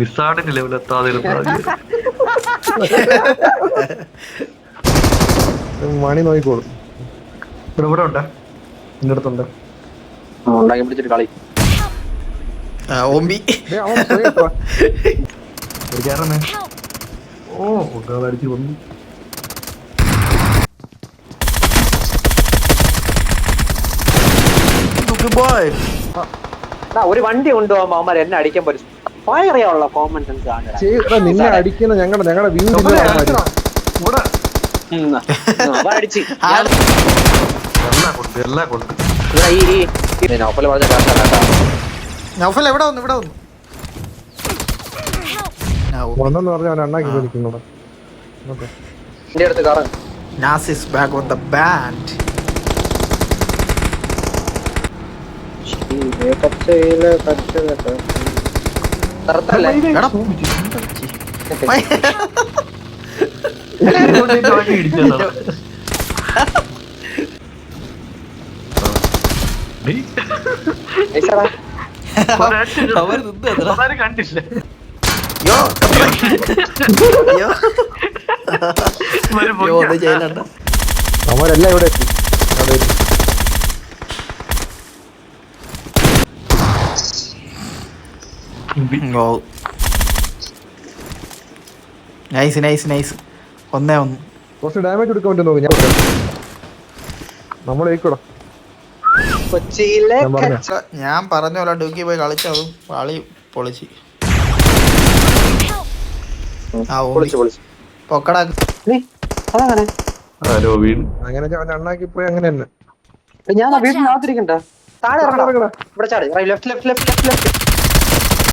വിസാഡിന്റെ ലെവലെത്താതിരുന്ന മണി നോക്കിക്കോളും. ഇവിടെ ഉണ്ട്, എന്റെ അടുത്തുണ്ട്. ഉണ്ടാക്കി പിടിച്ചിട്ട് കളി ഓമ്പി വിളിക്കാറേ. ഓ അടിച്ചു വന്നു. ഒരു വണ്ടി കൊണ്ടുപോകുമ്പോ അവന്മാർ എന്നെ അടിക്കാൻ പറ്റും. അറിയാനുള്ള കോമൺ സെൻസ് ആണ്. നിന്നെ അടിക്കുന്ന ഞങ്ങളുടെ വ്യൂ ഇവിടെ അടിച്ച് എല്ലാം കൊണ്ട് നോപ്പല് പറഞ്ഞ കാട്ടാ നൗഫൽ എവിടെ വന്നു? ഇവിടെ വന്നു. വന്നെന്ന് പറഞ്ഞ അവൻ അണ്ണാക്കി വിളിക്കുന്നോടാ. എന്റെ അടുത്ത് കറ നാസിസ് ബാക്ക് ഓൺ ദ ബാൻഡ്. കണ്ടില്ല. അവരെല്ലാം ഇവിടെ എത്തി. Nice nice nice. 1-1. കുറച്ച് ഡാമേജ് എടുക്കാൻ വേണ്ടി നോക്കി. ഞാൻ നമ്മളേക്കൂടാ കൊച്ചിയിലെ ഞാൻ പറഞ്ഞ പോലെ ഡൂക്കി പോയി കളിച്ചതും കളി പൊളിച്ച്. പൊക്കടാ അങ്ങനെ അവൻ അണ്ണാക്കി പോയി. അങ്ങനെ തന്നെ ഞാൻ വീട്ടിനകത്തിരിക്കണ്ട. താഴെ ഇറങ്ങണം. ഇവിടെ ചാടി left left left left left